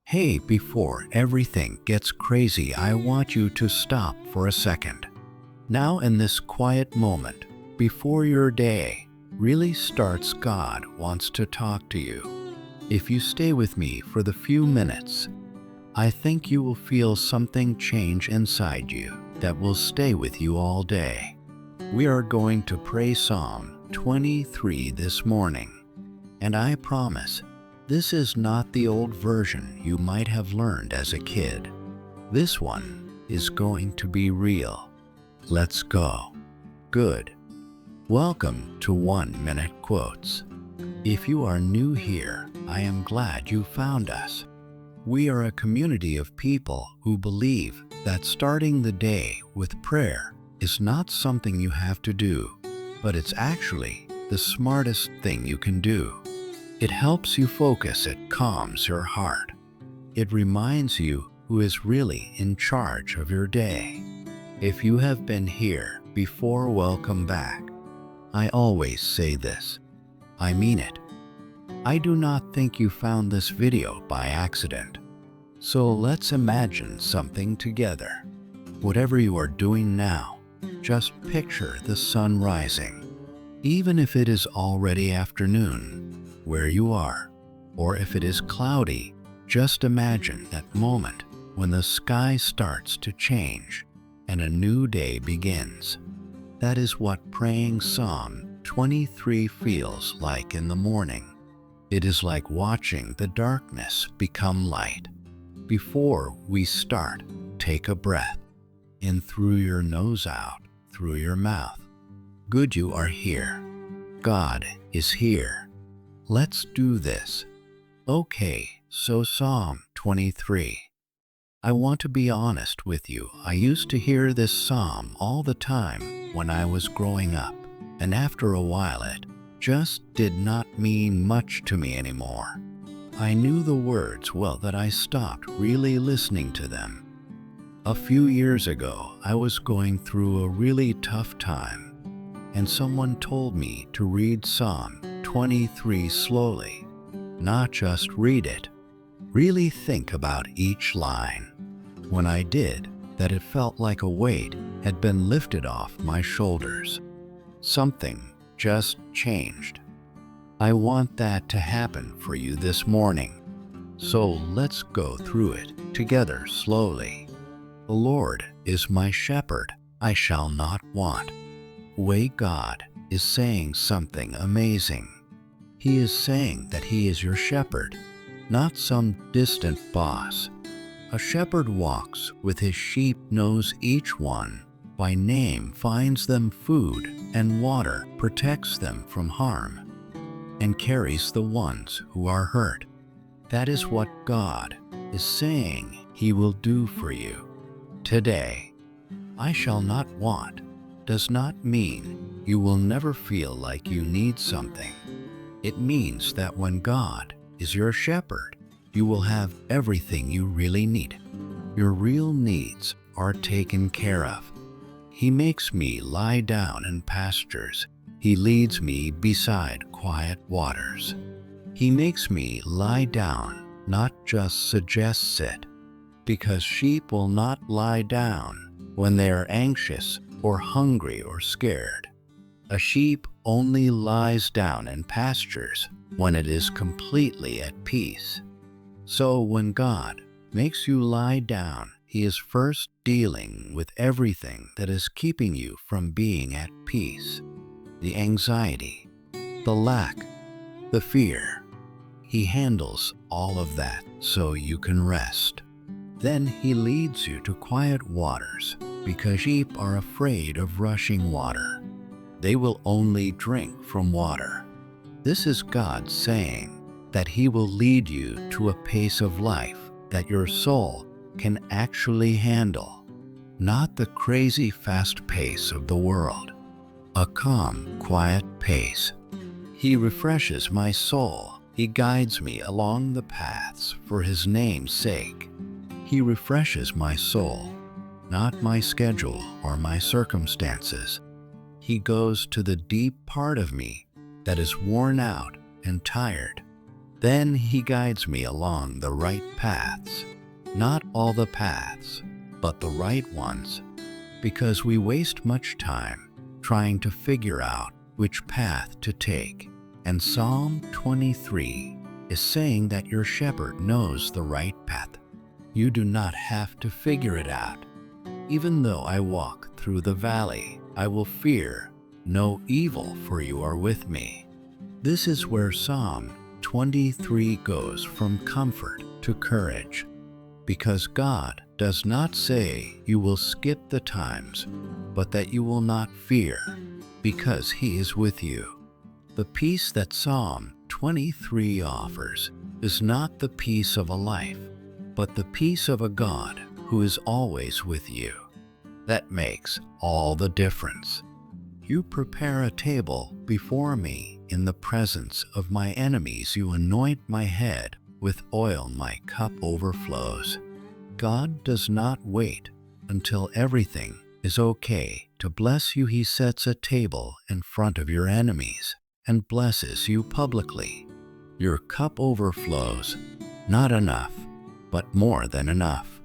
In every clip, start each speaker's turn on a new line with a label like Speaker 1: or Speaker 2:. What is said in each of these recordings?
Speaker 1: Hey, before everything gets crazy, I want you to stop for a second. Now, in this quiet moment, before your day really starts, God wants to talk to you. If you stay with me for the few minutes, I think you will feel something change inside you that will stay with you all day. We are going to pray Psalm 23 this morning, and I promise this is not the old version you might have learned as a kid. This one is going to be real. Let's go. Good. Welcome to 1 Minute Quotes. If you are new here, I am glad you found us. We are a community of people who believe that starting the day with prayer is not something you have to do, but it's actually the smartest thing you can do. It helps you focus, it calms your heart. It reminds you who is really in charge of your day. If you have been here before, welcome back. I always say this. I mean it. I do not think you found this video by accident. So let's imagine something together. Whatever you are doing now, just picture the sun rising. Even if it is already afternoon, where you are, or if it is cloudy, just imagine that moment when the sky starts to change and a new day begins. That is what praying Psalm 23 feels like in the morning. It is like watching the darkness become light. Before we start, take a breath in through your nose, out through your mouth. Good, you are here. God is here. Let's do this. Okay, so Psalm 23. I want to be honest with you. I used to hear this psalm all the time when I was growing up, and after a while it just did not mean much to me anymore. I knew the words well that I stopped really listening to them. A few years ago, I was going through a really tough time, and someone told me to read Psalm 23 slowly, not just read it. Really think about each line. When I did that, it felt like a weight had been lifted off my shoulders. Something just changed. I want that to happen for you this morning. So let's go through it together slowly. The Lord is my shepherd, I shall not want. God is saying something amazing. He is saying that He is your shepherd, not some distant boss. A shepherd walks with his sheep, knows each one by name, finds them food and water, protects them from harm, and carries the ones who are hurt. That is what God is saying He will do for you today. I shall not want does not mean you will never feel like you need something. It means that when God is your shepherd, you will have everything you really need. Your real needs are taken care of. He makes me lie down in pastures. He leads me beside quiet waters. He makes me lie down, not just suggests it, because sheep will not lie down when they are anxious or hungry or scared. A sheep only lies down in pastures when it is completely at peace. So when God makes you lie down, He is first dealing with everything that is keeping you from being at peace. The anxiety, the lack, the fear. He handles all of that so you can rest. Then He leads you to quiet waters, because sheep are afraid of rushing water. They will only drink from water. This is God saying that He will lead you to a pace of life that your soul can actually handle, not the crazy fast pace of the world. A calm, quiet pace. He refreshes my soul. He guides me along the paths for His name's sake. He refreshes my soul, not my schedule or my circumstances. He goes to the deep part of me that is worn out and tired. Then He guides me along the right paths. Not all the paths, but the right ones, because we waste much time trying to figure out which path to take. And Psalm 23 is saying that your shepherd knows the right path. You do not have to figure it out. Even though I walk through the valley, I will fear no evil, for you are with me. This is where Psalm 23 goes from comfort to courage, because God does not say you will skip the times, but that you will not fear, because He is with you. The peace that Psalm 23 offers is not the peace of a life, but the peace of a God who is always with you. That makes all the difference. You prepare a table before me in the presence of my enemies. You anoint my head with oil, my cup overflows. God does not wait until everything is okay to bless you. He sets a table in front of your enemies and blesses you publicly. Your cup overflows, not enough, but more than enough.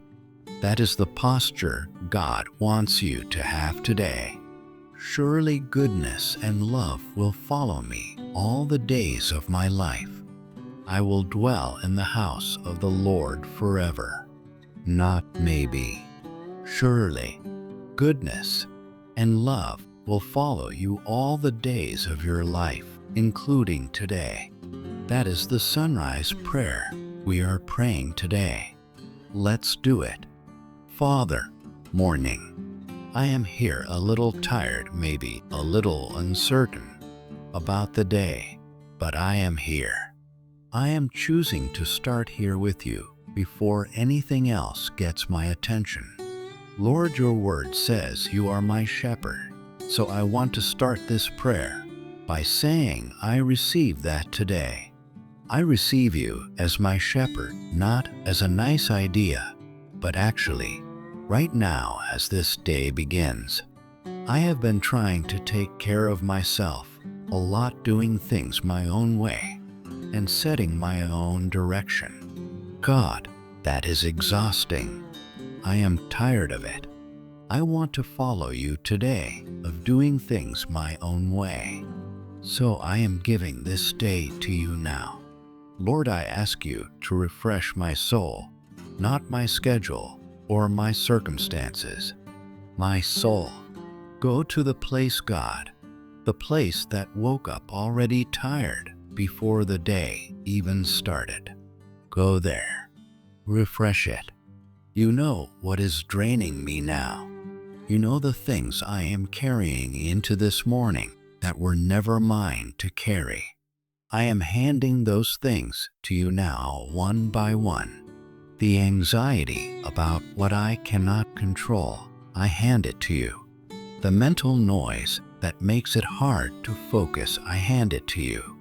Speaker 1: That is the posture God wants you to have today. Surely goodness and love will follow me all the days of my life. I will dwell in the house of the Lord forever. Not maybe. Surely goodness and love will follow you all the days of your life, including today. That is the sunrise prayer we are praying today. Let's do it. Father, morning. I am here a little tired, maybe a little uncertain about the day, but I am here. I am choosing to start here with you before anything else gets my attention. Lord, your word says you are my shepherd, so I want to start this prayer by saying I receive that today. I receive you as my shepherd, not as a nice idea, but actually, right now as this day begins. I have been trying to take care of myself a lot, doing things my own way and setting my own direction. God, that is exhausting. I am tired of it. I want to follow you today, of doing things my own way. So I am giving this day to you now. Lord, I ask you to refresh my soul, not my schedule or my circumstances. My soul, go to the place, God, the place that woke up already tired before the day even started. Go there. Refresh it. You know what is draining me now. You know the things I am carrying into this morning that were never mine to carry. I am handing those things to you now, one by one. The anxiety about what I cannot control, I hand it to you. The mental noise that makes it hard to focus, I hand it to you.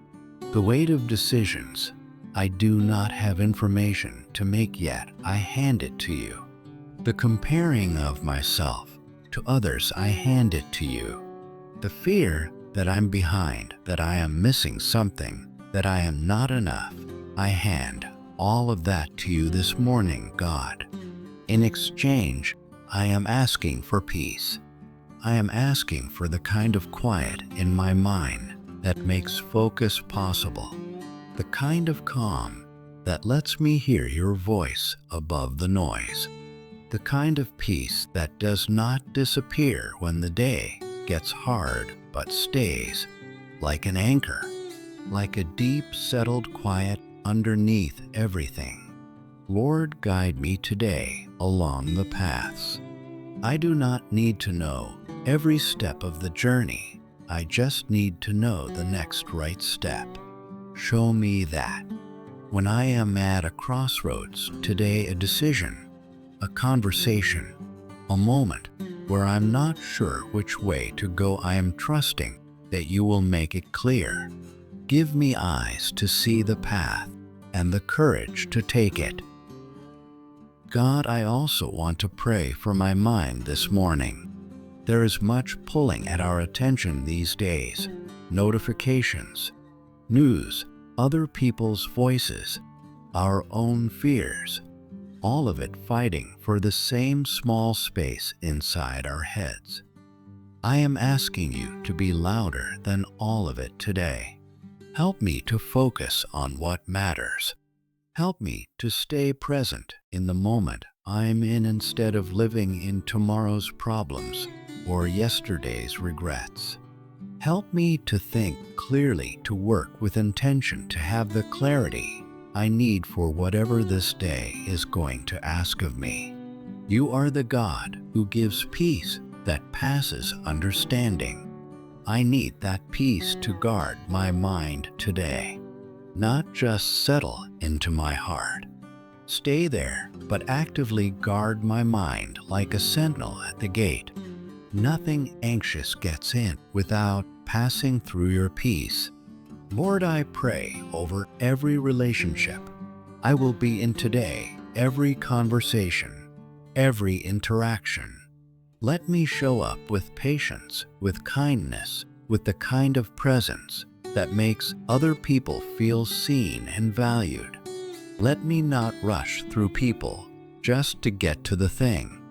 Speaker 1: The weight of decisions I do not have information to make yet, I hand it to you. The comparing of myself to others, I hand it to you. The fear that I'm behind, that I am missing something, that I am not enough, I hand all of that to you this morning, God. In exchange, I am asking for peace. I am asking for the kind of quiet in my mind that makes focus possible, the kind of calm that lets me hear your voice above the noise, the kind of peace that does not disappear when the day gets hard but stays like an anchor, like a deep settled quiet underneath everything. Lord, guide me today along the paths. I do not need to know every step of the journey. I just need to know the next right step. Show me that. When I am at a crossroads today, a decision, a conversation, a moment where I'm not sure which way to go, I am trusting that you will make it clear. Give me eyes to see the path and the courage to take it. God, I also want to pray for my mind this morning. There is much pulling at our attention these days. Notifications, news, other people's voices, our own fears, all of it fighting for the same small space inside our heads. I am asking you to be louder than all of it today. Help me to focus on what matters. Help me to stay present in the moment I'm in instead of living in tomorrow's problems or yesterday's regrets. Help me to think clearly, to work with intention, to have the clarity I need for whatever this day is going to ask of me. You are the God who gives peace that passes understanding. I need that peace to guard my mind today, not just settle into my heart. Stay there, but actively guard my mind like a sentinel at the gate. Nothing anxious gets in without passing through your peace. Lord, I pray over every relationship I will be in today, every conversation, every interaction. Let me show up with patience, with kindness, with the kind of presence that makes other people feel seen and valued. Let me not rush through people just to get to the thing.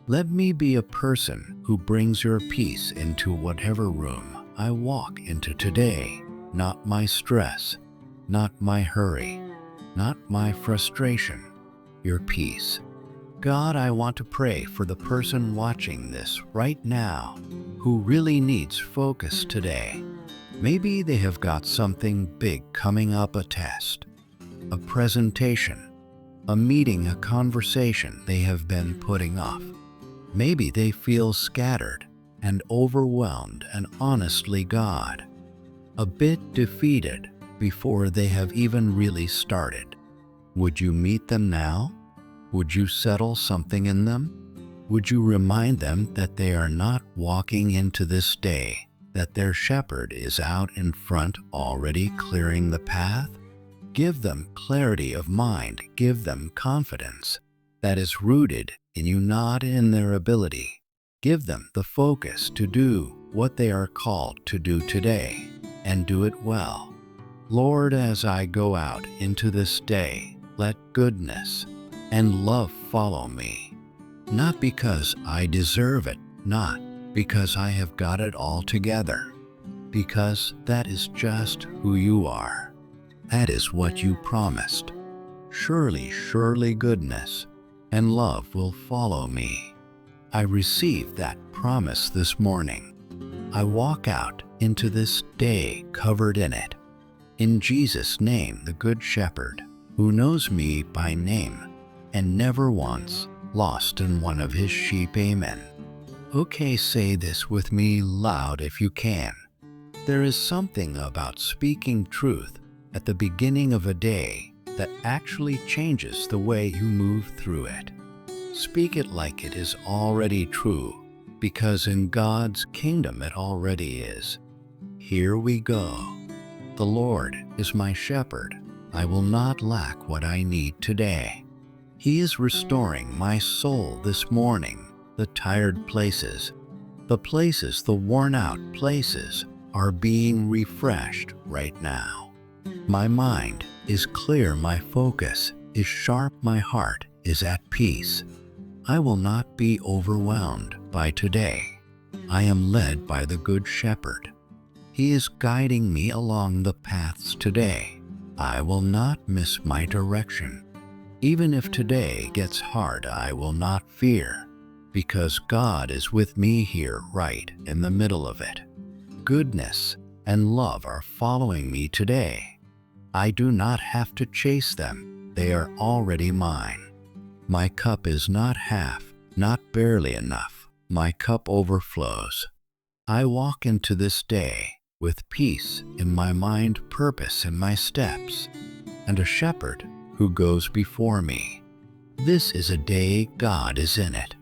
Speaker 1: Let me be a person who brings your peace into whatever room I walk into today, not my stress, not my hurry, not my frustration, your peace. God, I want to pray for the person watching this right now who really needs focus today. Maybe they have got something big coming up, a test, a presentation, a meeting, a conversation they have been putting off. Maybe they feel scattered and overwhelmed and honestly, God, a bit defeated before they have even really started. Would you meet them now? Would you settle something in them? Would you remind them that they are not walking into this day, that their shepherd is out in front already clearing the path? Give them clarity of mind, give them confidence that is rooted in you, not in their ability. Give them the focus to do what they are called to do today, and do it well. Lord, as I go out into this day, let goodness and love follow me. Not because I deserve it, not because I have got it all together, because that is just who you are. That is what you promised. Surely, surely goodness and love will follow me. I receive that promise this morning. I walk out into this day covered in it. In Jesus' name, the Good Shepherd, who knows me by name and never once lost in one of his sheep. Amen. Okay, say this with me loud if you can. There is something about speaking truth at the beginning of a day that actually changes the way you move through it. Speak it like it is already true, because in God's kingdom it already is. Here we go. The Lord is my shepherd. I will not lack what I need today. He is restoring my soul this morning. The tired places, the worn out places are being refreshed right now. My mind is clear, my focus is sharp, my heart is at peace. I will not be overwhelmed by today. I am led by the Good Shepherd. He is guiding me along the paths today. I will not miss my direction. Even if today gets hard, I will not fear, because God is with me here right in the middle of it. Goodness and love are following me today. I do not have to chase them. They are already mine. My cup is not half, not barely enough. My cup overflows. I walk into this day with peace in my mind, purpose in my steps, and a shepherd who goes before me. This is a day God is in it,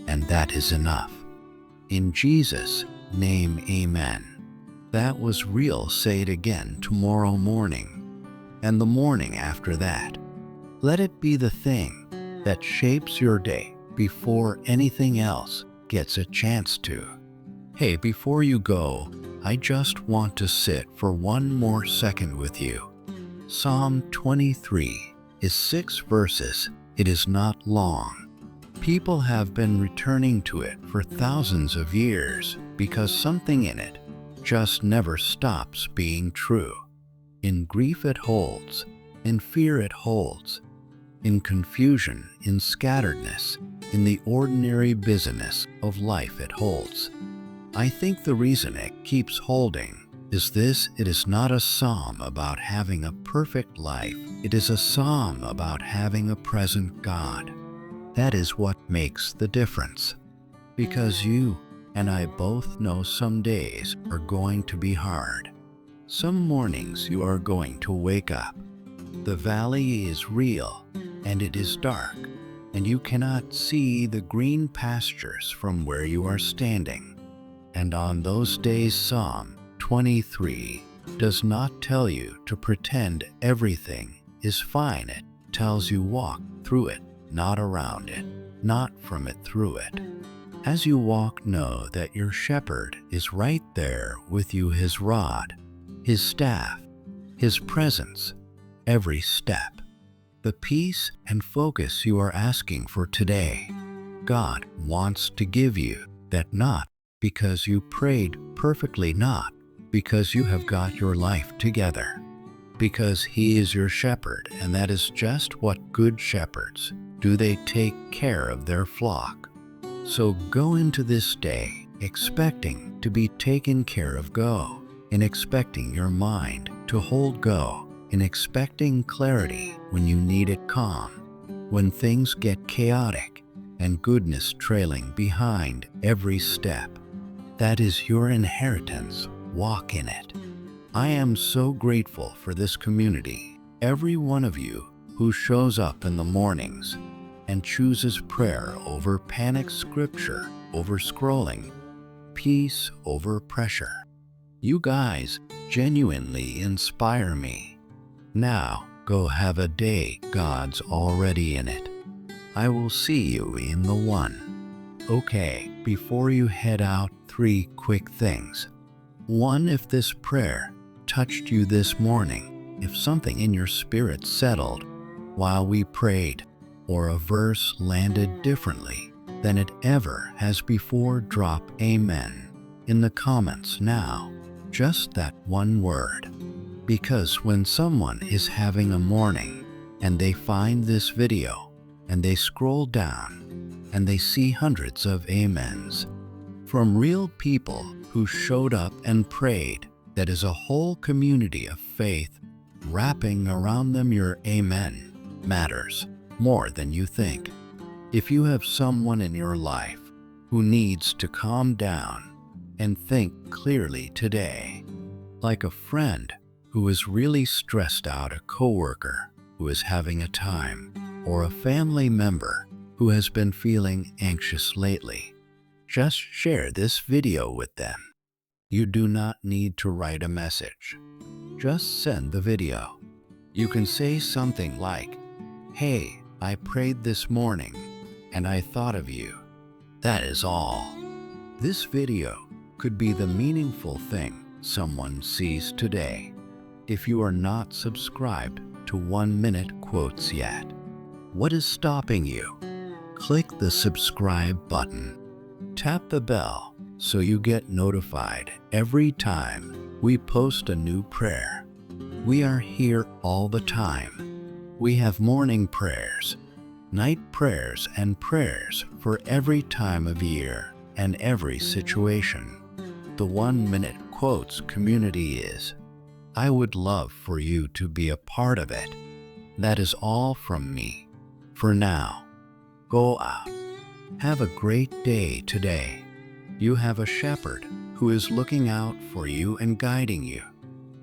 Speaker 1: and that is enough. In Jesus' name, amen. That was real. Say it again tomorrow morning, and the morning after that. Let it be the thing that shapes your day before anything else gets a chance to. Hey, before you go, I just want to sit for one more second with you. Psalm 23 is 6 verses. It is not long. People have been returning to it for thousands of years because something in it just never stops being true. In grief it holds, in fear it holds, in confusion, in scatteredness, in the ordinary busyness of life it holds. I think the reason it keeps holding is this: it is not a psalm about having a perfect life. It is a psalm about having a present God. That is what makes the difference. Because you and I both know some days are going to be hard. Some mornings you are going to wake up. The valley is real and it is dark, and you cannot see the green pastures from where you are standing. And on those days, Psalm 23 does not tell you to pretend everything is fine. It tells you walk through it, not around it, not from it, through it. As you walk, know that your shepherd is right there with you, his rod, his staff, his presence, every step. The peace and focus you are asking for today, God wants to give you that, not because you prayed perfectly, not because you have got your life together, because he is your shepherd, and that is just what good shepherds do. They take care of their flock. So go into this day expecting to be taken care of. Go in expecting your mind to hold. Go in expecting clarity when you need it, calm when things get chaotic, and goodness trailing behind every step. That is your inheritance. Walk in it. I am so grateful for this community, every one of you who shows up in the mornings and chooses prayer over panic, scripture over scrolling, peace over pressure. You guys genuinely inspire me. Now, go have a day God's already in it. I will see you in the one. Okay, before you head out, 3 quick things. 1. If this prayer touched you this morning, if something in your spirit settled while we prayed, or a verse landed differently than it ever has before, drop amen in the comments now. Just that one word. Because when someone is having a morning and they find this video and they scroll down and they see hundreds of amens from real people who showed up and prayed, that is a whole community of faith wrapping around them. Your amen matters more than you think. If you have someone in your life who needs to calm down and think clearly today, like a friend who is really stressed out, a coworker who is having a time, or a family member who has been feeling anxious lately, just share this video with them. You do not need to write a message. Just send the video. You can say something like, "Hey, I prayed this morning and I thought of you." That is all. This video could be the meaningful thing someone sees today. If you are not subscribed to 1 Minute Quotes yet, what is stopping you? Click the subscribe button. Tap the bell so you get notified every time we post a new prayer. We are here all the time. We have morning prayers, night prayers, and prayers for every time of year and every situation. The 1 Minute Quotes community is. I would love for you to be a part of it. That is all from me. For now, go out. Have a great day today. You have a shepherd who is looking out for you and guiding you.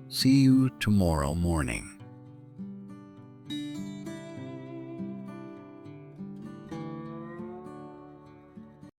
Speaker 1: See you tomorrow morning.